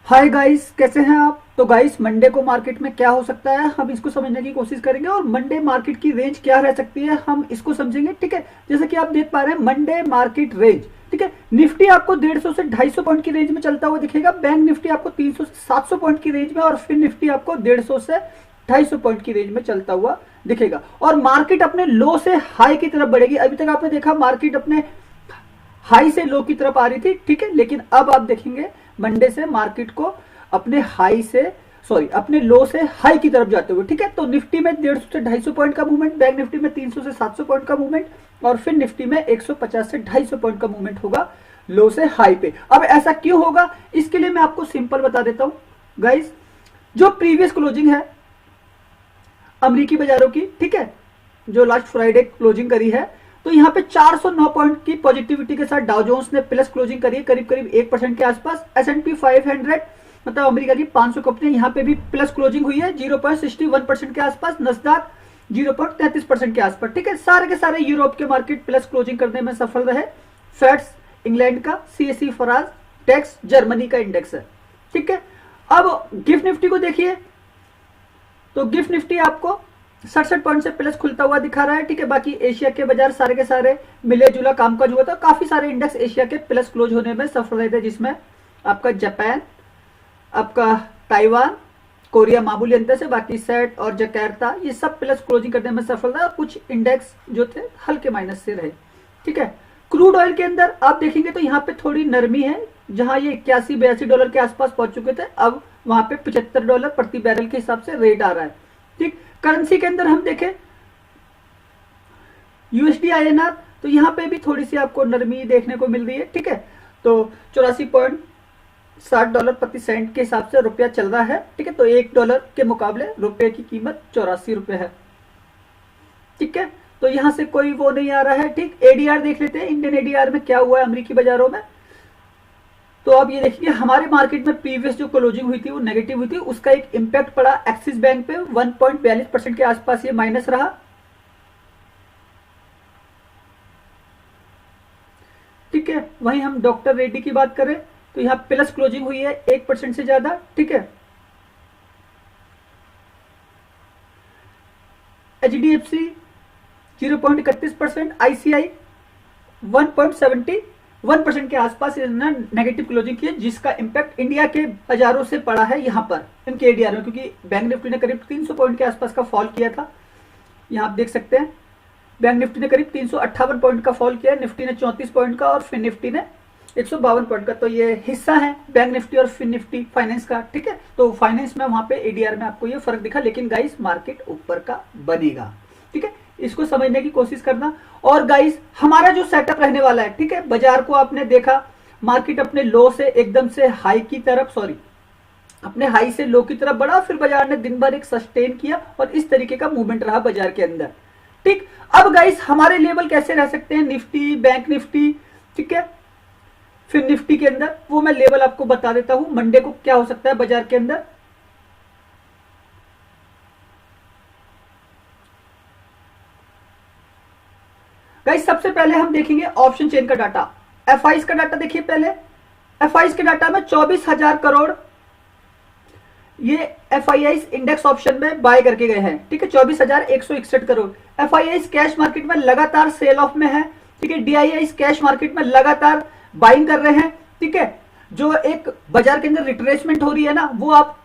Hi guys, कैसे हैं आप। तो गाइस, मंडे को मार्केट में क्या हो सकता है हम इसको समझने की कोशिश करेंगे और मंडे मार्केट की रेंज क्या रह सकती है हम इसको समझेंगे। ठीक है, जैसे कि आप देख पा रहे हैं मंडे मार्केट रेंज। ठीक है, निफ्टी आपको 150 से 250 पॉइंट की रेंज में चलता हुआ दिखेगा। बैंक निफ्टी आपको 300 से 700 पॉइंट की रेंज में और फिर निफ्टी आपको 150 से 250 पॉइंट की रेंज में चलता हुआ दिखेगा। और मार्केट अपने लो से हाई की तरफ बढ़ेगी। अभी तक आपने देखा मार्केट अपने हाई से लो की तरफ आ रही थी। ठीक है, लेकिन अब आप देखेंगे मंडे से मार्केट को अपने हाई से अपने लो से हाई की तरफ जाते हुए। ठीक है, तो निफ्टी में 150 से 250 पॉइंट का मूवमेंट, बैंक निफ्टी में 300 से 700 पॉइंट का मूवमेंट और फिर निफ्टी में 150 से 250 पॉइंट का मूवमेंट होगा लो से हाई पे। अब ऐसा क्यों होगा इसके लिए मैं आपको सिंपल बता देता हूं गाइस। जो प्रीवियस क्लोजिंग है अमेरिकी बाजारों की, ठीक है, जो लास्ट फ्राइडे क्लोजिंग करी है, तो यहाँ पे 409 पॉइंट की पॉजिटिविटी के साथ डाउ जोन्स ने प्लस क्लोजिंग करी है, करीब करीब 1% के आसपास। S&P 500 मतलब अमेरिका की 500 कंपनी, यहाँ पे भी प्लस क्लोजिंग हुई है 0.61% के आसपास। नस्दाक 0.33% के आसपास। ठीक है, सारे के सारे यूरोप के मार्केट प्लस क्लोजिंग करने में सफल रहे। फेड्स इंग्लैंड का, CAC फराज टैक्स जर्मनी का इंडेक्स है। ठीक है, अब गिफ्ट निफ्टी को देखिए, तो गिफ्ट निफ्टी आपको 67 पॉइंट से प्लस खुलता हुआ दिखा रहा है। ठीक है, बाकी एशिया के बाजार सारे के सारे मिले जुला कामकाज हुआ था। काफी सारे इंडेक्स एशिया के प्लस क्लोज होने में सफल रहे थे, जिसमें आपका जापान, आपका ताइवान, कोरिया मामूली अंतर से, बाकी सेट और जकार्ता ये सब प्लस क्लोजिंग करने में सफल रहा। कुछ इंडेक्स जो थे हल्के माइनस से रहे। ठीक है, क्रूड ऑयल के अंदर आप देखेंगे तो यहाँ पे थोड़ी नरमी है। जहां ये $81-82 के आसपास पहुंच चुके थे, अब वहां पे $75 प्रति बैरल के हिसाब से रेट आ रहा है। ठीक, करेंसी के अंदर हम देखें USD INR, तो यहाँ पे भी थोड़ी सी आपको नरमी देखने को मिल रही है। ठीक है, तो $84.60 प्रति सेंट के हिसाब से रुपया चल रहा है। ठीक है, तो $1 के मुकाबले रुपये की कीमत 84 रुपये है। ठीक है, तो यहां से कोई वो नहीं आ रहा है। ठीक, ADR देख लेते हैं, इंडियन ADR में क्या हुआ है अमेरिकी बाजारों में। तो अब ये देखिए हमारे मार्केट में प्रीवियस जो क्लोजिंग हुई थी वो नेगेटिव हुई थी, उसका एक इंपैक्ट पड़ा एक्सिस बैंक पे। 1.42% के आसपास ये माइनस रहा। ठीक है, वहीं हम डॉक्टर रेड्डी की बात करें तो यहाँ प्लस क्लोजिंग हुई है 1% से ज्यादा। ठीक है, HDFC 0.31%, ICI 1.71% के आसपास इन्होंने नेगेटिव क्लोजिंग की है, जिसका इम्पैक्ट इंडिया के बाजारों से पड़ा है यहाँ पर इनके एडीआर में, क्योंकि बैंक निफ्टी ने करीब 300 पॉइंट के आसपास का फॉल किया था। यहाँ आप देख सकते हैं बैंक निफ्टी ने करीब 358 पॉइंट का फॉल किया, निफ्टी ने 34 पॉइंट का और फिर निफ्टी ने 152 पॉइंट का। तो ये हिस्सा है बैंक निफ्टी और फिर निफ्टी फाइनेंस का। ठीक है, तो फाइनेंस में वहां पे एडीआर में आपको ये फर्क दिखा, लेकिन गाइस मार्केट ऊपर का बनेगा। ठीक है, इसको समझने की कोशिश करना। और गाइस हमारा जो सेटअप रहने वाला है, ठीक है, बाजार को आपने देखा मार्केट अपने लो से एकदम से हाई की तरफ, अपने हाई से लो की तरफ बढ़ा, फिर बाजार ने दिन भर एक सस्टेन किया और इस तरीके का मूवमेंट रहा बाजार के अंदर। ठीक, अब गाइस हमारे लेवल कैसे रह सकते हैं निफ्टी, बैंक निफ्टी, ठीक है, फिर निफ्टी के अंदर, वो मैं लेवल आपको बता देता हूं मंडे को क्या हो सकता है बाजार के अंदर। गाइस सबसे पहले हम देखेंगे ऑप्शन चेन का डाटा। एफआईज का डाटा देखिए पहले। एफआईज के डाटा में 24,000 करोड़ ये एफआईआईज इंडेक्स ऑप्शन में बाय करके गए हैं। ठीक है, 24,161 करोड़। एफआईआईज कैश मार्केट में लगातार सेल ऑफ में है। ठीक है, डीआईआईज कैश मार्केट में लगातार बाइंग कर रहे हैं। ठीक है, जो एक बाजार के अंदर रिट्रेसमेंट हो रही है ना, वो आप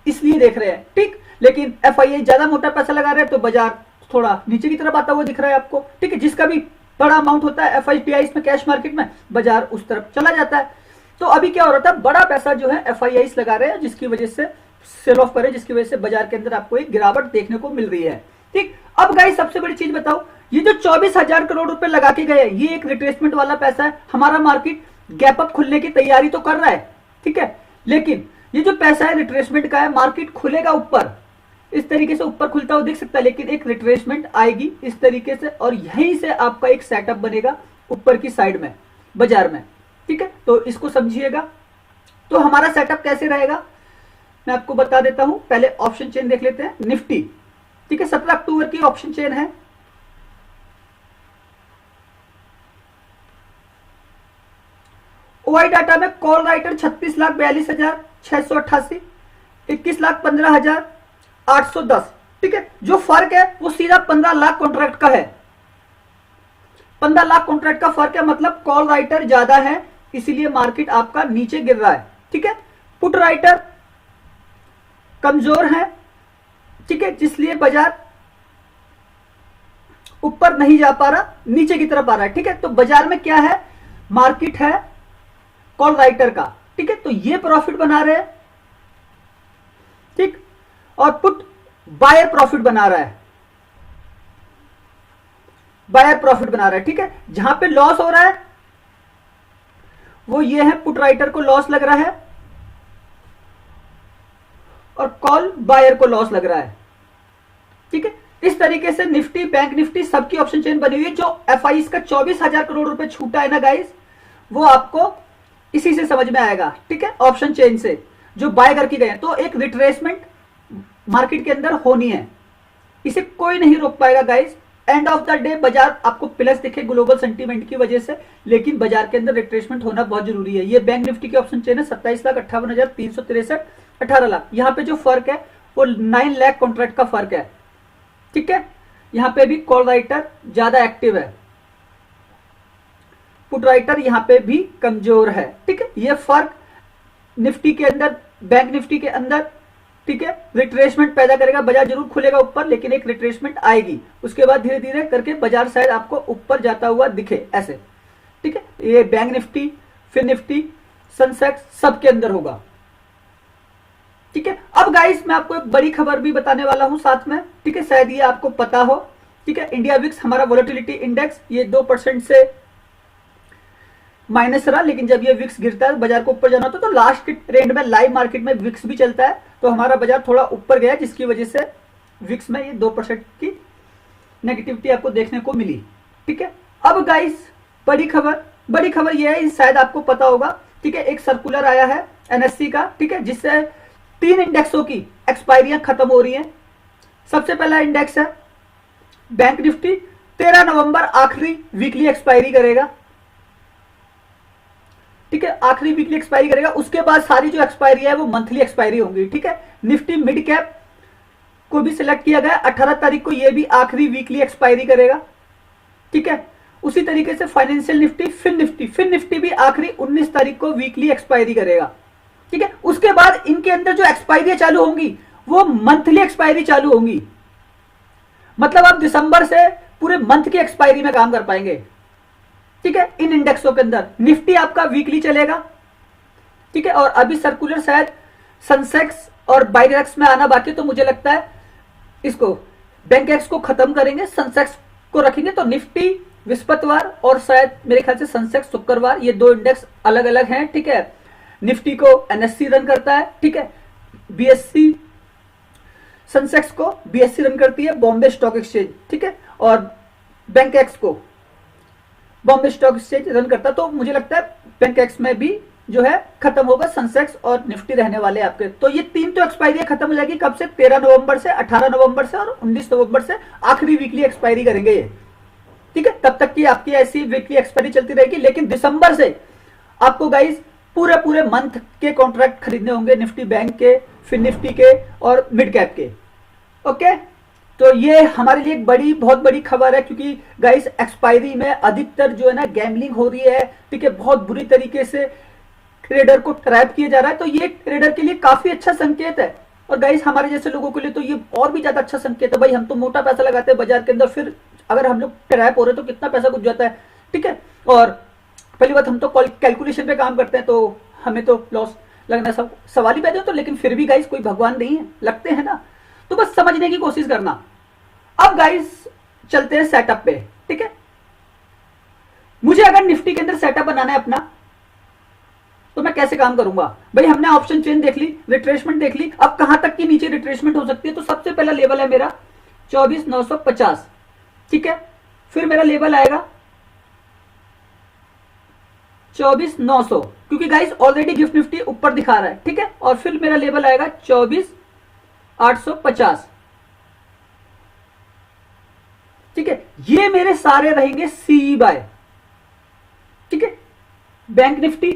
इसलिए देख रहे हैं। ठीक, लेकिन एफआईआई ज्यादा मोटा पैसा लगा रहे हैं तो बाजार थोड़ा नीचे की तरफ आता हुआ दिख रहा है आपको। ठीक है, जिसका भी बड़ा अमाउंट होता है एफआईआई में कैश मार्केट में, बाजार उस तरफ चला जाता है। तो अभी क्या हो रहा था, बड़ा पैसा जो है एफआईआई लगा रहे हैं, जिसकी वजह से सेल ऑफ करे, जिसकी वजह से बाजार के अंदर आपको एक गिरावट देखने को मिल रही है। ठीक, अब गाइस सबसे बड़ी चीज बताओ, ये जो 24,000 करोड़ रुपए लगा के गए, ये एक रिट्रेसमेंट वाला पैसा है। हमारा मार्केट गैप अप खुलने की तैयारी तो कर रहा है। ठीक है, लेकिन ये जो पैसा है रिट्रेसमेंट का है, मार्केट खुलेगा ऊपर, इस तरीके से ऊपर खुलता हुआ दिख सकता है, लेकिन एक रिट्रेसमेंट आएगी इस तरीके से और यहीं से आपका एक सेटअप बनेगा ऊपर की साइड में बाजार में। ठीक है, तो इसको समझिएगा। तो हमारा सेटअप कैसे रहेगा मैं आपको बता देता हूं। पहले ऑप्शन चेन देख लेते हैं निफ्टी। ठीक है, 17 अक्टूबर की ऑप्शन चेन है। ओआई डाटा में कॉल राइटर 36,42,000, 688, 21,15,810। ठीक है, जो फर्क है वो सीधा 15 लाख कॉन्ट्रैक्ट का है। 15 लाख कॉन्ट्रैक्ट का फर्क है, मतलब कॉल राइटर ज्यादा है, इसीलिए मार्केट आपका नीचे गिर रहा है। ठीक है, पुट राइटर कमजोर है। ठीक है, जिसलिए बाजार ऊपर नहीं जा पा रहा, नीचे की तरफ आ रहा है। ठीक है, तो बाजार में क्या है, मार्केट है कॉल राइटर का। ठीक है, तो ये प्रॉफिट बना रहे हैं। ठीक, और पुट बायर प्रॉफिट बना रहा है, बायर प्रॉफिट बना रहा है। ठीक है, जहां पे लॉस हो रहा है वो ये है, पुट राइटर को लॉस लग रहा है और कॉल बायर को लॉस लग रहा है। ठीक है, इस तरीके से निफ्टी, बैंक निफ्टी सबकी ऑप्शन चेन बनी हुई है। जो एफआईज का 24,000 करोड़ रुपए छूटा है ना गाइस, वो आपको इसी से समझ में आएगा। ठीक है, ऑप्शन चेन से जो बाय करके गए हैं। तो एक रिट्रेसमेंट मार्केट के अंदर होनी है, इसे कोई नहीं रोक पाएगा guys. End of the day बाजार आपको प्लस दिखे ग्लोबल सेंटीमेंट की वजह से, लेकिन बाजार के अंदर रिट्रेसमेंट होना बहुत जरूरी है। ये बैंक निफ्टी की ऑप्शन चेन है 27,58,363, 18 लाख। यहां पे जो फर्क है वो 9 लाख कॉन्ट्रैक्ट का फर्क है। ठीक है, यहां पे भी कॉल राइटर ज्यादा एक्टिव है, पुट राइटर यहां पे भी कमजोर है। ठीक है, ये फर्क निफ्टी के अंदर, बैंक निफ्टी के अंदर, ठीक है, रिट्रेसमेंट पैदा करेगा। बाजार जरूर खुलेगा ऊपर, लेकिन एक रिट्रेसमेंट आएगी, उसके बाद धीरे धीरे करके बाजार शायद आपको ऊपर जाता हुआ दिखे ऐसे। ठीक है, ये बैंक निफ्टी, फिर निफ्टी, सेंसेक्स सबके अंदर होगा। ठीक है, अब गाइस मैं आपको एक बड़ी खबर भी बताने वाला हूं साथ में। ठीक है, शायद ये आपको पता हो। ठीक है, इंडिया विक्स हमारा वोलेटिलिटी इंडेक्स ये 2% से माइनस रहा, लेकिन जब ये विक्स गिरता है बाजार को ऊपर जाना होता है, तो लास्ट के ट्रेंड में लाइव मार्केट में विक्स भी चलता है, तो हमारा बाजार थोड़ा ऊपर गया, जिसकी वजह से विक्स में ये 2% की नेगेटिविटी आपको देखने को मिली। ठीक है, अब गाइस बड़ी खबर ये है, शायद आपको पता होगा। ठीक है, एक सर्कुलर आया है एनएससी का। ठीक है, जिससे 3 इंडेक्सों की एक्सपायरियां खत्म हो रही हैं। सबसे पहला इंडेक्स है बैंक निफ्टी, 13 नवंबर आखिरी वीकली एक्सपायरी करेगा। ठीक है, आखिरी वीकली एक्सपायरी करेगा। उसके बाद सारी जो एक्सपायरी है वो मंथली एक्सपायरी होंगी। ठीक है, निफ्टी मिड कैप को भी सिलेक्ट किया गया, 18 तारीख को ये भी आखिरी वीकली एक्सपायरी करेगा। ठीक है, उसी तरीके से फाइनेंशियल निफ्टी, फिन निफ्टी भी आखिरी 19 तारीख को वीकली एक्सपायरी करेगा। ठीक है, उसके बाद इनके अंदर जो एक्सपायरी चालू होंगी वो मंथली एक्सपायरी चालू होंगी। मतलब आप दिसंबर से पूरे मंथ की एक्सपायरी में काम कर पाएंगे। ठीक है, इन इंडेक्सों के अंदर निफ्टी आपका वीकली चलेगा। ठीक है, और अभी सर्कुलर शायद सेंसेक्स और बाइडेक्स में आना बाकी, तो मुझे लगता है इसको बैंक एक्स को खत्म करेंगे, सेंसेक्स को रखेंगे। तो निफ्टी बृहस्पतिवार और शायद मेरे ख्याल से सेंसेक्स शुक्रवार, ये 2 इंडेक्स अलग अलग हैं। ठीक है, निफ्टी को एनएससी रन करता है। ठीक है, बीएससी, सेंसेक्स को बीएससी रन करती है, बॉम्बे स्टॉक एक्सचेंज। ठीक है, और बैंक एक्स को बॉम्बे स्टॉक एक्सचेंज रन करता। तो मुझे लगता है बैंक एक्स में भी जो है खत्म होगा, सेंसेक्स और निफ्टी रहने वाले आपके। तो ये 3 तो एक्सपायरी खत्म हो जाएगी। कब से? 13 नवंबर से, 18 नवंबर से और 19 नवंबर से आखिरी वीकली एक्सपायरी करेंगे ये। ठीक है, तब तक की आपकी ऐसी वीकली एक्सपायरी चलती रहेगी। लेकिन दिसंबर से आपको गाइज पूरे मंथ के कॉन्ट्रैक्ट खरीदने होंगे, निफ्टी बैंक के, फिर निफ्टी के और मिड कैप के। ओके, तो ये हमारे लिए एक बहुत बड़ी खबर है, क्योंकि गाइस एक्सपायरी में अधिकतर जो है ना गैम्बलिंग हो रही है। ठीक है, बहुत बुरी तरीके से ट्रेडर को ट्रैप किया जा रहा है। तो ये ट्रेडर के लिए काफी अच्छा संकेत है, और गाइस हमारे जैसे लोगों के लिए तो ये और भी ज्यादा अच्छा संकेत है। भाई हम तो मोटा पैसा लगाते हैं बाजार के अंदर, फिर अगर हम लोग ट्रैप हो रहे हैं तो कितना पैसा घुस जाता है। ठीक है, और पहली बात हम तो कैलकुलेशन पे काम करते हैं, तो हमें तो लॉस लगना सब सवाल ही पैदा होता है। लेकिन फिर भी गाइस कोई भगवान नहीं है, लगते हैं ना, तो बस समझने की कोशिश करना। अब गाइस चलते हैं सेटअप पे। ठीक है, मुझे अगर निफ्टी के अंदर सेटअप बनाना है अपना, तो मैं कैसे काम करूंगा? भाई हमने ऑप्शन चेन देख ली, रिट्रेसमेंट देख ली, अब कहां तक की नीचे रिट्रेसमेंट हो सकती है? तो सबसे पहला लेवल है मेरा 24,950। ठीक है, फिर मेरा लेवल आएगा 24,900, क्योंकि गाइस ऑलरेडी गिफ्ट निफ्टी ऊपर दिखा रहा है। ठीक है, और फिर मेरा लेवल आएगा 24,850। ठीक है, ये मेरे सारे रहेंगे सीई बाय। ठीक है, बैंक निफ्टी,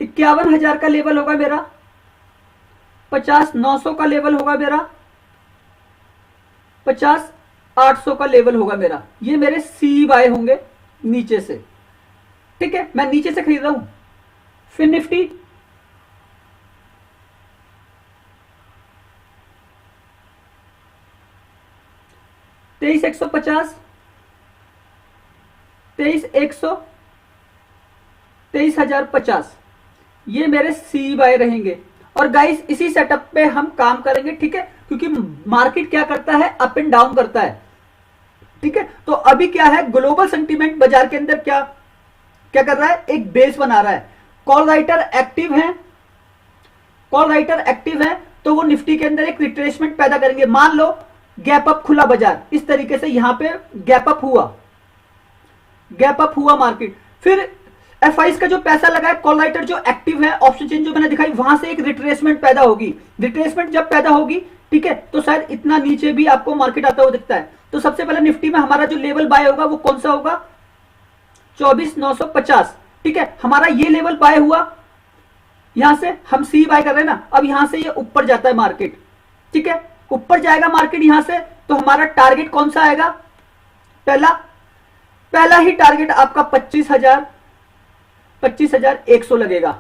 51,000 का लेवल होगा मेरा, 50,900 का लेवल होगा मेरा, 50,800 का लेवल होगा मेरा। ये मेरे सी बाय होंगे नीचे से, ठीक है, मैं नीचे से खरीद रहा हूं। फिर निफ्टी 23,150, 23,100, 23,050, ये मेरे सी बाय रहेंगे। और गाइस इसी सेटअप पे हम काम करेंगे, ठीक है, क्योंकि मार्केट क्या करता है, अप एंड डाउन करता है, ठीक है। तो अभी क्या है, ग्लोबल सेंटीमेंट बाजार के अंदर क्या क्या कर रहा है, एक बेस बना रहा है। कॉल राइटर एक्टिव है, कॉल राइटर एक्टिव है, तो वो निफ्टी के अंदर एक रिट्रेसमेंट पैदा करेंगे। मान लो गैप अप खुला बाजार, इस तरीके से यहां पे गैप अप हुआ, गैप अप हुआ मार्केट, फिर एफ का जो पैसा लगा है, कॉल राइटर जो एक्टिव है, ऑप्शन चेन जो मैंने दिखाई, वहां से एक रिट्रेसमेंट पैदा होगी। रिट्रेसमेंट जब पैदा होगी, ठीक है, तो शायद इतना नीचे भी आपको मार्केट आता हुआ दिखता है। तो सबसे पहले निफ्टी में हमारा जो लेवल बाय होगा वो कौन सा होगा, 24,950, ठीक है, हमारा ये लेवल बाय हुआ, यहां से हम सी बाय कर रहे हैं ना। अब यहां से ये ऊपर जाता है मार्केट, ठीक है, ऊपर जाएगा मार्केट यहां से, तो हमारा टारगेट कौन सा आएगा, पहला ही टारगेट आपका 25,100 लगेगा,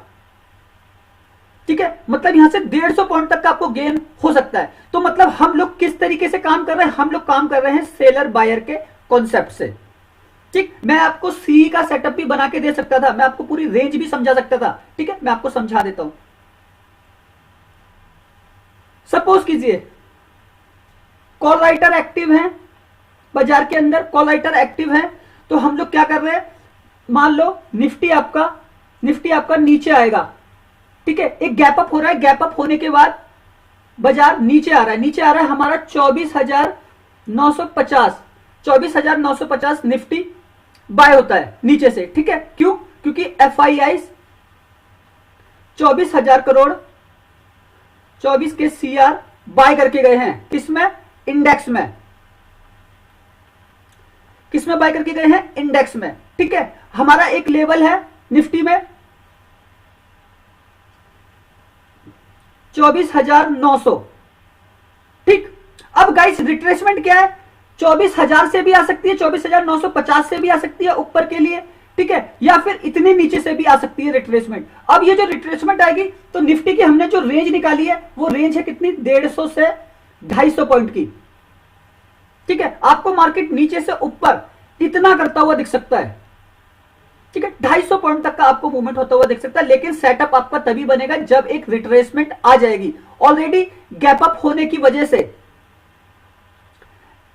ठीक है। मतलब यहां से 150 पॉइंट तक का आपको गेन हो सकता है। तो मतलब हम लोग किस तरीके से काम कर रहे हैं, हम लोग काम कर रहे हैं सेलर बायर के कॉन्सेप्ट से, ठीक। मैं आपको सी का सेटअप भी बना के दे सकता था, मैं आपको पूरी रेंज भी समझा सकता था, ठीक है, मैं आपको समझा देता हूं। सपोज कीजिए कॉल राइटर एक्टिव है बाजार के अंदर, कॉल राइटर एक्टिव है, तो हम लोग क्या कर रहे हैं, मान लो निफ्टी आपका नीचे आएगा, ठीक है, एक गैप अप हो रहा है, गैप अप होने के बाद बाजार नीचे आ रहा है हमारा 24,950, 24,950 निफ्टी बाय होता है नीचे से, ठीक है। क्यों, क्योंकि FII 24,000 करोड़, 24 के CR बाय करके गए हैं, किसमें, इंडेक्स में, किसमें बाय करके गए हैं, इंडेक्स में, ठीक है। हमारा एक लेवल है निफ्टी में 24,900, ठीक। अब गाइस रिट्रेसमेंट क्या है, 24,000 से भी आ सकती है, 24,950 से भी आ सकती है ऊपर के लिए, ठीक है, या फिर इतने नीचे से भी आ सकती है रिट्रेसमेंट। अब ये जो रिट्रेसमेंट आएगी, तो निफ्टी की हमने जो रेंज निकाली है वो रेंज है कितनी, 150 से 250 पॉइंट की, ठीक है। आपको मार्केट नीचे से ऊपर इतना करता हुआ दिख सकता है, ठीक है, 250 पॉइंट तक का आपको मूवमेंट होता हुआ दिख सकता है। लेकिन सेटअप आपका तभी बनेगा जब एक रिट्रेसमेंट आ जाएगी। ऑलरेडी गैप अप होने की वजह से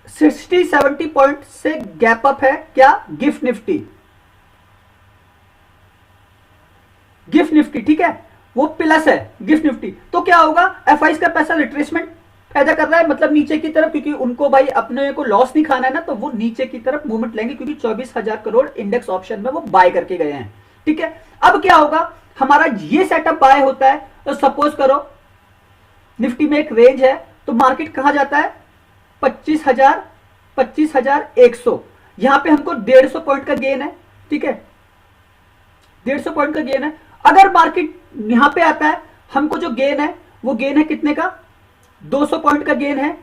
60-70 पॉइंट से गैप अप है क्या, गिफ्ट निफ्टी, गिफ्ट निफ्टी, ठीक है, वो प्लस है गिफ्ट निफ्टी। तो क्या होगा, FI का पैसा रिट्रेसमेंट पैदा कर रहा है, मतलब नीचे की तरफ, क्योंकि उनको भाई अपने को लॉस नहीं खाना है ना, तो वो नीचे की तरफ मूवमेंट लेंगे, क्योंकि 24,000 करोड़ इंडेक्स ऑप्शन में वो बाय करके गए हैं, ठीक है। अब क्या होगा, हमारा ये सेटअप बाय होता है, तो सपोज करो निफ्टी में एक रेंज है, तो मार्केट कहां जाता है, 25,100, यहां पे हमको 150 पॉइंट का गेन है, ठीक है, 150 पॉइंट का गेन है। अगर मार्केट यहां पे आता है, हमको जो गेन है वो गेन है कितने का, 200 पॉइंट का गेन है,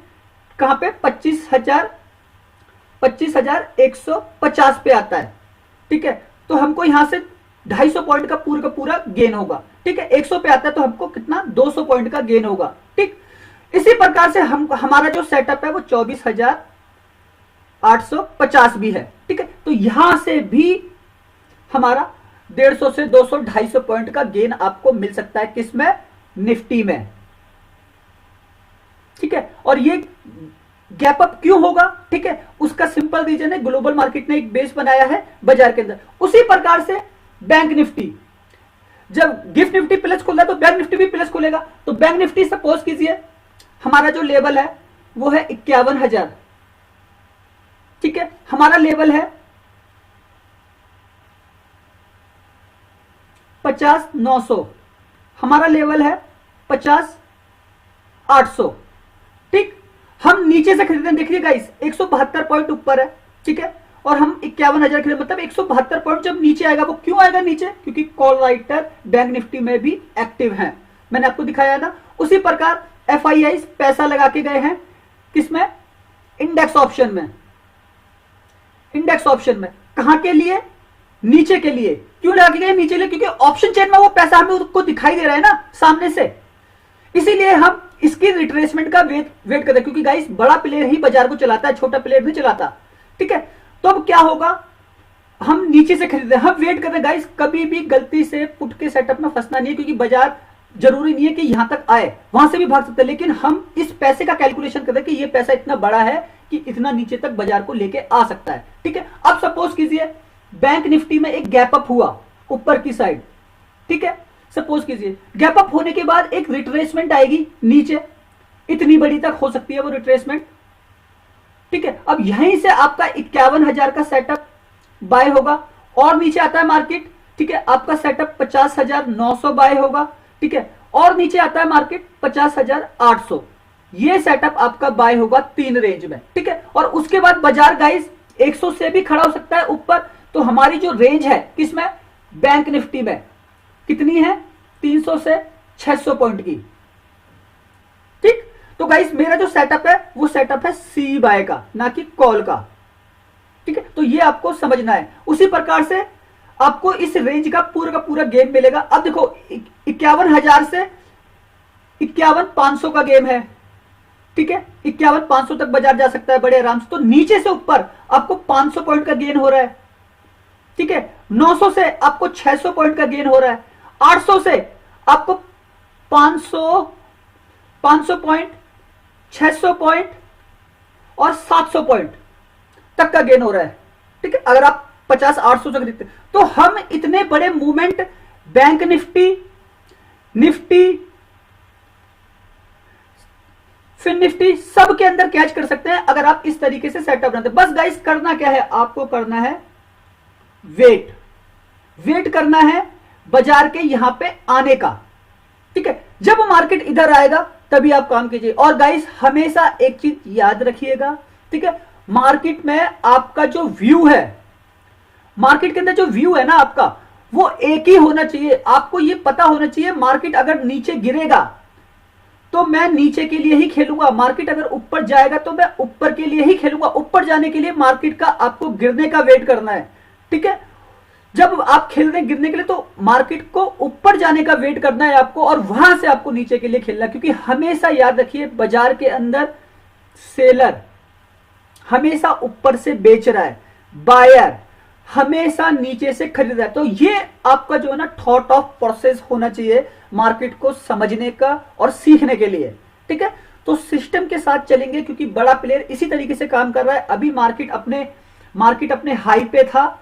कहां पे, 25,150 पे आता है, ठीक है। तो हमको यहां से 250 पॉइंट का पूरा गेन होगा, ठीक है। 100 पे आता है तो हमको कितना, 200 पॉइंट का गेन होगा, ठीक। इसी प्रकार से हमारा जो सेटअप है वो 24,850 भी है, ठीक है। तो यहां से भी हमारा 150 से 200, 250 पॉइंट का गेन आपको मिल सकता है, किसमें, निफ्टी में, ठीक है। और ये गैप अप क्यों होगा, ठीक है, उसका सिंपल रीजन है, ग्लोबल मार्केट ने एक बेस बनाया है बाजार के अंदर। उसी प्रकार से बैंक निफ्टी, जब गिफ्ट निफ्टी प्लस खुल रहा है तो बैंक निफ्टी भी प्लस खुलेगा। तो बैंक निफ्टी सपोज कीजिए हमारा जो लेवल है वो है 51,000, ठीक है, हमारा लेवल है 50,900, हमारा लेवल है 50,800, ठीक। हम नीचे से खरीदते हैं, देखिए गाइस 172 पॉइंट ऊपर है, ठीक है, और हम 51,000 खरीदे, मतलब 172 पॉइंट जब नीचे आएगा, वो क्यों आएगा नीचे? क्योंकि कॉल राइटर बैंक निफ्टी में भी एक्टिव हैं, मैंने आपको दिखाया ना। उसी प्रकार FII पैसा लगा के गए हैं किसमें? इंडेक्स ऑप्शन में। इंडेक्स ऑप्शन में कहां के लिए? नीचे के लिए। क्यों लगा के गए नीचे लिए? क्योंकि ऑप्शन चेन में वो पैसा हमें उसको दिखाई दे रहा है ना सामने से, इसीलिए हम इसकी रिट्रेसमेंट का वेट करते हैं, क्योंकि गाइस बड़ा प्लेयर ही बाजार को चलाता है, छोटा प्लेयर नहीं चलाता, ठीक है। तो अब क्या होगा, हम नीचे से खरीदते हैं, हम वेट कर रहे हैं गाइस। कभी भी गलती से पुट के सेटअप में फंसना नहीं है, क्योंकि बाजार जरूरी नहीं है कि यहां तक आए, वहां से भी भाग सकते हैं, लेकिन हम इस पैसे का कैलकुलेशन करते हैं कि ये पैसा इतना बड़ा है कि इतना नीचे तक बाजार को लेके आ सकता है, ठीक है। अब सपोज कीजिए बैंक निफ्टी में एक गैप अप हुआ ऊपर की साइड, ठीक है। सपोज कीजिए गैप अप होने के बाद एक रिट्रेसमेंट आएगी नीचे, इतनी बड़ी तक हो सकती है वो रिट्रेसमेंट, ठीक है। अब यहीं से आपका 51,000 का सेटअप बाय होगा, और नीचे आता है मार्केट, ठीक है, आपका सेटअप 50,900 बाय होगा, ठीक है, और नीचे आता है मार्केट 50,800, ये सेटअप आपका बाय होगा 3 रेंज में, ठीक है। और उसके बाद बाजार गाइस 100 से भी खड़ा हो सकता है ऊपर, तो हमारी जो रेंज है किसमें? बैंक निफ्टी में कितनी है? 300 से 600 पॉइंट की, ठीक। तो गाइस मेरा जो सेटअप है वो सेटअप है सी बाय का, ना कि कॉल का, ठीक है। तो ये आपको समझना है। उसी प्रकार से आपको इस रेंज का पूरा गेम मिलेगा। अब देखो 51,000 से 51,500 का गेम है, ठीक है। 51,500 तक बाजार जा सकता है बड़े आराम से। तो नीचे से ऊपर आपको 500 पॉइंट का गेन हो रहा है, ठीक है। 900 से आपको 600 पॉइंट का गेन हो रहा है, 800 से आपको 500 पॉइंट, 600 पॉइंट और 700 पॉइंट तक का गेन हो रहा है, ठीक है। अगर आप 50-800 तक खरीदते, तो हम इतने बड़े movement Bank Nifty, Fin Nifty सब के अंदर कैच कर सकते हैं अगर आप इस तरीके से सेटअप बनाते। बस गाइस करना क्या है, आपको करना है वेट करना है बाजार के यहां पे आने का, ठीक है। जब मार्केट इधर आएगा तभी आप काम कीजिए। और गाइस हमेशा एक चीज याद रखिएगा, ठीक है, मार्केट में आपका जो व्यू है, मार्केट के अंदर जो व्यू है ना आपका, वो एक ही होना चाहिए। आपको ये पता होना चाहिए मार्केट अगर नीचे गिरेगा तो मैं नीचे के लिए ही खेलूंगा, मार्केट अगर ऊपर जाएगा तो मैं ऊपर के लिए ही खेलूंगा। ऊपर जाने के लिए मार्केट का आपको गिरने का वेट करना है, ठीक है। जब आप खेल रहे हैं गिरने के लिए, तो मार्केट को ऊपर जाने का वेट करना है आपको, और वहां से आपको नीचे के लिए खेलना है। क्योंकि हमेशा याद रखिए बाजार के अंदर सेलर हमेशा ऊपर से बेच रहा है, बायर हमेशा नीचे से खरीद रहा है। तो ये आपका जो है ना थॉट ऑफ प्रोसेस होना चाहिए मार्केट को समझने का और सीखने के लिए, ठीक है। तो सिस्टम के साथ चलेंगे, क्योंकि बड़ा प्लेयर इसी तरीके से काम कर रहा है। अभी मार्केट अपने हाई पे था,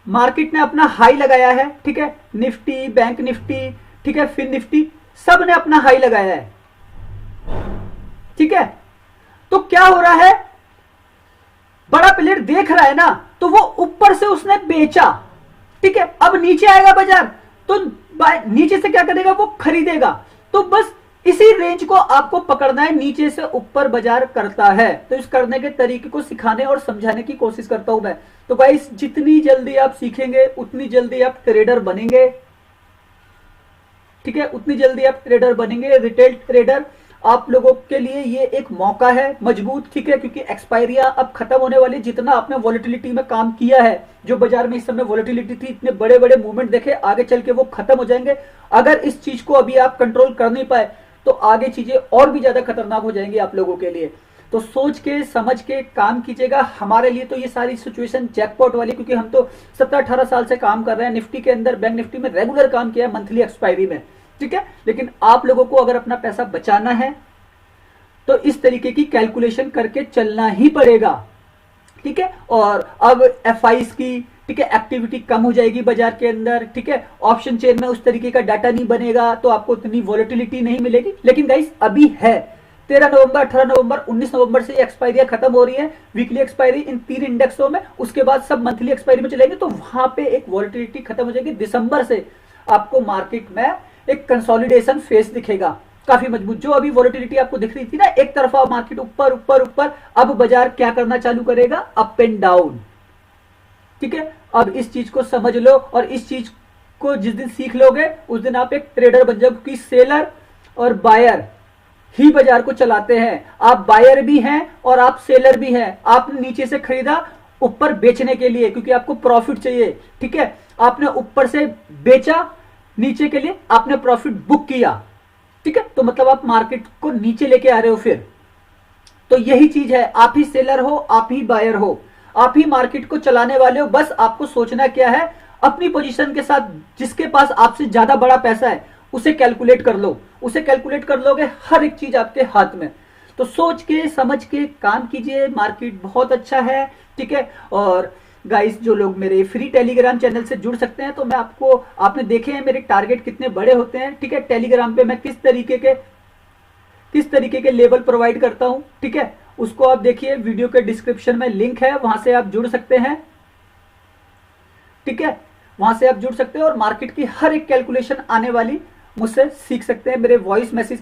मार्केट ने अपना हाई लगाया है, ठीक है। निफ्टी, बैंक निफ्टी, ठीक है, फिन निफ्टी, सब ने अपना हाई लगाया है, ठीक है। तो क्या हो रहा है, बड़ा प्लेयर देख रहा है ना, तो वो ऊपर से उसने बेचा, ठीक है। अब नीचे आएगा बाजार तो नीचे से क्या करेगा, वो खरीदेगा। तो बस इसी रेंज को आपको पकड़ना है, नीचे से ऊपर बाजार करता है। तो इस करने के तरीके को सिखाने और समझाने की कोशिश करता हूं मैं। तो गाइस जितनी जल्दी आप सीखेंगे उतनी जल्दी आप ट्रेडर बनेंगे, ठीक है, उतनी जल्दी आप ट्रेडर बनेंगे, रिटेल ट्रेडर। आप लोगों के लिए ये एक मौका है मजबूत, ठीक है, क्योंकि एक्सपायरियां अब खत्म होने वाली। जितना आपने वॉलेटिलिटी में काम किया है, जो बाजार में इस समय वॉलेटिलिटी थी, इतने बड़े बड़े मूवमेंट देखे, आगे चल के वो खत्म हो जाएंगे। अगर इस चीज को अभी आप कंट्रोल कर नहीं पाए तो आगे चीजें और भी ज्यादा खतरनाक हो जाएंगी आप लोगों के लिए। तो सोच के समझ के काम कीजिएगा। हमारे लिए तो ये सारी सिचुएशन जैकपॉट वाली, क्योंकि हम तो 17-18 साल से काम कर रहे हैं निफ्टी के अंदर, बैंक निफ्टी में रेगुलर काम किया है, मंथली एक्सपायरी में, ठीक है। लेकिन आप लोगों को अगर अपना पैसा बचाना है तो इस तरीके की कैलकुलेशन करके चलना ही पड़ेगा, ठीक है। और अब एफआईज की, ठीक है, एक्टिविटी कम हो जाएगी बाजार के अंदर, ठीक है। ऑप्शन चेन में उस तरीके का डाटा नहीं बनेगा, तो आपको उतनी वॉलेटिलिटी नहीं मिलेगी। लेकिन गाइस अभी है 13 नवंबर, 18 नवंबर, 19 नवंबर से एक्सपायरी खत्म हो रही है, वीकली एक्सपायरी इन 3 इंडेक्सों में। उसके बाद सब मंथली एक्सपायरी में चलेंगे, तो वहां पे एक वॉलेटिलिटी खत्म हो जाएगी। दिसंबर से आपको मार्केट में एक कंसोलिडेशन फेस दिखेगा, काफी मजबूत। जो अभी वोलेटिलिटी आपको दिख रही थी ना, एक तरफा मार्केट ऊपर ऊपर ऊपर, अब बाजार क्या करना चालू करेगा, अप एंड डाउन। ठीक है, अब इस चीज को समझ लो, और इस चीज को जिस दिन सीख लोगे उस दिन आप एक ट्रेडर बन जाओगे, क्योंकि सेलर और बायर ही बाजार को चलाते हैं। आप बायर भी हैं और आप सेलर भी हैं। आपने नीचे से खरीदा ऊपर बेचने के लिए, क्योंकि आपको प्रॉफिट चाहिए। ठीक है, आपने ऊपर से बेचा नीचे के लिए, आपने प्रॉफिट बुक किया। ठीक है, तो मतलब आप मार्केट को नीचे लेके आ रहे हो फिर। तो यही चीज है, आप ही सेलर हो, आप ही बायर हो, आप ही मार्केट को चलाने वाले हो। बस आपको सोचना क्या है, अपनी पोजीशन के साथ जिसके पास आपसे ज्यादा बड़ा पैसा है उसे कैलकुलेट कर लो। उसे कैलकुलेट कर लोगे, हर एक चीज आपके हाथ में। तो सोच के समझ के काम कीजिए, मार्केट बहुत अच्छा है। ठीक है, और गाइस जो लोग मेरे फ्री टेलीग्राम चैनल से जुड़ सकते हैं, तो मैं आपको, आपने देखे हैं मेरे टारगेट कितने बड़े होते हैं। ठीक है, टेलीग्राम पे मैं किस तरीके के लेवल प्रोवाइड करता हूं। ठीक है, उसको आप देखिए, वीडियो के डिस्क्रिप्शन में लिंक है, वहां से आप जुड़ सकते हैं। ठीक है, वहां से आप जुड़ सकते हैं और मार्केट की हर एक कैलकुलेशन आने वाली मुझसे सीख सकते हैं। मेरे वॉइस मैसेज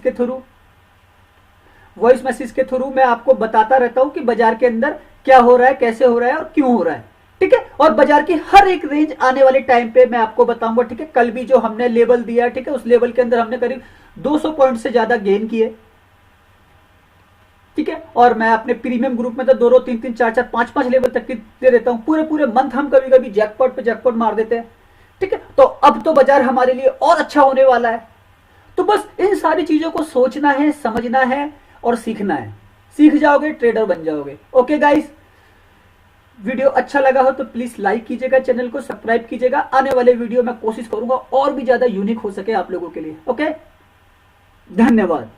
के थ्रू मैं आपको बताता रहता हूं कि बाजार के अंदर क्या हो रहा है, कैसे हो रहा है और क्यों हो रहा है। ठीक है, और बाजार की हर एक रेंज आने वाले टाइम पे मैं आपको बताऊंगा। ठीक है, कल भी जो हमने लेवल दिया, ठीक है, उस लेवल के अंदर हमने करीब 200 पॉइंट से ज्यादा गेन किए। ठीक है, और मैं अपने प्रीमियम ग्रुप में तो 2 3 3 4 4 5 5 लेवल तक की दे देता हूं। पूरे मंथ हम कभी कभी जैकपॉट पे जैकपॉट मार देते हैं। ठीक है, तो अब तो बाजार हमारे लिए और अच्छा होने वाला है। तो बस इन सारी चीजों को सोचना है, समझना है और सीखना है। सीख जाओगे, ट्रेडर बन जाओगे। ओके गाइस, वीडियो अच्छा लगा हो तो प्लीज लाइक कीजिएगा, चैनल को सब्सक्राइब कीजिएगा। आने वाले वीडियो में कोशिश करूंगा और भी ज्यादा यूनिक हो सके आप लोगों के लिए। ओके, धन्यवाद।